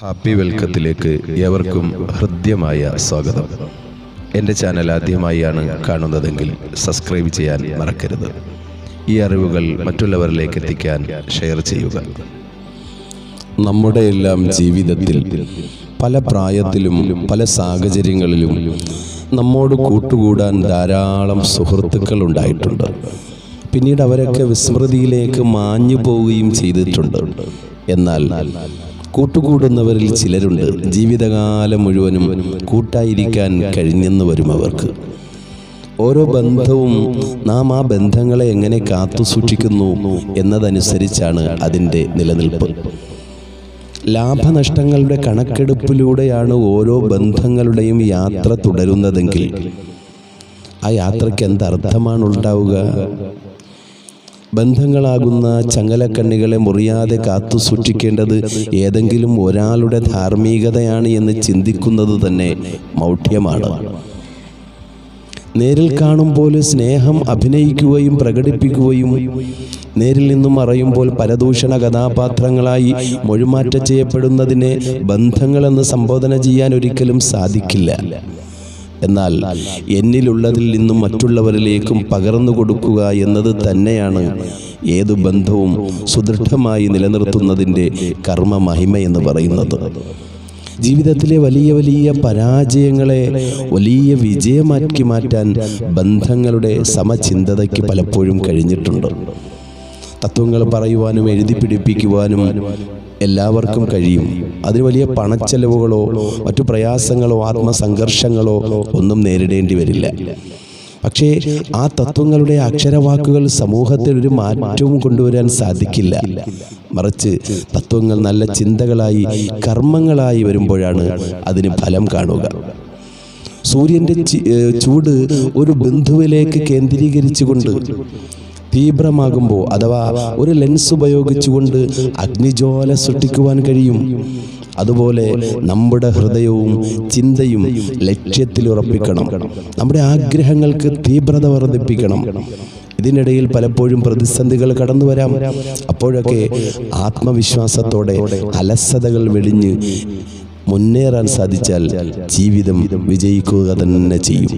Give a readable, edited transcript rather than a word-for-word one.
Happy വെൽക്കത്തിലേക്ക് ഏവർക്കും ഹൃദ്യമായ സ്വാഗതം. എൻ്റെ ചാനൽ ആദ്യമായാണ് കാണുന്നതെങ്കിൽ സബ്സ്ക്രൈബ് ചെയ്യാൻ മറക്കരുത്. ഈ അറിവുകൾ മറ്റുള്ളവരിലേക്ക് എത്തിക്കാൻ ഷെയർ ചെയ്യുക. നമ്മുടെ എല്ലാം ജീവിതത്തിൽ പല പ്രായത്തിലും പല സാഹചര്യങ്ങളിലും നമ്മോട് കൂട്ടുകൂടാൻ ധാരാളം സുഹൃത്തുക്കൾ ഉണ്ടായിട്ടുണ്ട്. പിന്നീട് അവരൊക്കെ വിസ്മൃതിയിലേക്ക് മാഞ്ഞു പോവുകയും ചെയ്തിട്ടുണ്ട്. എന്നാൽ കൂട്ടുകൂടുന്നവരിൽ ചിലരുണ്ട് ജീവിതകാലം മുഴുവനും കൂട്ടായിരിക്കാൻ കഴിഞ്ഞെന്ന് വരും അവർക്ക്. ഓരോ ബന്ധവും നാം ആ ബന്ധങ്ങളെ എങ്ങനെ കാത്തു സൂക്ഷിക്കുന്നു എന്നതനുസരിച്ചാണ് അതിൻ്റെ നിലനിൽപ്പ്. ലാഭനഷ്ടങ്ങളുടെ കണക്കെടുപ്പിലൂടെയാണ് ഓരോ ബന്ധങ്ങളുടെയും യാത്ര തുടരുന്നതെങ്കിൽ ആ യാത്രയ്ക്ക് എന്തർത്ഥമാണ് ഉണ്ടാവുക? ബന്ധങ്ങളാകുന്ന ചങ്ങലക്കണ്ണികളെ മുറിയാതെ കാത്തു സൂക്ഷിക്കേണ്ടത് ഏതെങ്കിലും ഒരാളുടെ ധാർമ്മികതയാണ് എന്ന് ചിന്തിക്കുന്നത് തന്നെ മൗഢ്യമാണ്. നേരിൽ കാണുമ്പോൾ സ്നേഹം അഭിനയിക്കുകയും പ്രകടിപ്പിക്കുകയും നേരിൽ നിന്നും അറിയുമ്പോൾ പരദൂഷണ കഥാപാത്രങ്ങളായി മൊഴിമാറ്റം ചെയ്യപ്പെടുന്നതിനെ ബന്ധങ്ങളെന്ന് സംബോധന ചെയ്യാൻ ഒരിക്കലും സാധിക്കില്ല. എന്നാൽ എന്നിലുള്ളതിൽ നിന്നും മറ്റുള്ളവരിലേക്കും പകർന്നു കൊടുക്കുക എന്നത് തന്നെയാണ് ഏതു ബന്ധവും സുദൃഢമായി നിലനിർത്തുന്നതിൻ്റെ കർമ്മ മഹിമ എന്ന് പറയുന്നത്. ജീവിതത്തിലെ വലിയ വലിയ പരാജയങ്ങളെ വലിയ വിജയമാക്കി മാറ്റാൻ ബന്ധങ്ങളുടെ സമചിന്തതയ്ക്ക് പലപ്പോഴും കഴിഞ്ഞിട്ടുണ്ട്. തത്വങ്ങൾ പറയുവാനും എഴുതി പിടിപ്പിക്കുവാനും എല്ലാവർക്കും കഴിയും. അതിന് വലിയ പണച്ചെലവുകളോ മറ്റു പ്രയാസങ്ങളോ ആത്മസംഘർഷങ്ങളോ ഒന്നും നേരിടേണ്ടി വരില്ല. പക്ഷേ ആ തത്വങ്ങളുടെ അക്ഷരവാക്കുകൾ സമൂഹത്തിൽ ഒരു മാറ്റവും കൊണ്ടുവരാൻ സാധിക്കില്ല. മറിച്ച് തത്വങ്ങൾ നല്ല ചിന്തകളായി കർമ്മങ്ങളായി വരുമ്പോഴാണ് അതിന് ഫലം കാണുക. സൂര്യൻ്റെ ചൂട് ഒരു ബിന്ദുവിലേക്ക് കേന്ദ്രീകരിച്ചുകൊണ്ട് തീവ്രമാകുമ്പോൾ അഥവാ ഒരു ലെൻസ് ഉപയോഗിച്ചുകൊണ്ട് അഗ്നിജ്വാല സൃഷ്ടിക്കുവാൻ കഴിയും. അതുപോലെ നമ്മുടെ ഹൃദയവും ചിന്തയും ലക്ഷ്യത്തിൽ ഉറപ്പിക്കണം. നമ്മുടെ ആഗ്രഹങ്ങൾക്ക് തീവ്രത വർദ്ധിപ്പിക്കണം. ഇതിനിടയിൽ പലപ്പോഴും പ്രതിസന്ധികൾ കടന്നു വരാം. അപ്പോഴൊക്കെ ആത്മവിശ്വാസത്തോടെ അലസതകൾ വെടിഞ്ഞ് മുന്നേറാൻ സാധിച്ചാൽ ജീവിതം വിജയിക്കുക തന്നെ ചെയ്യും.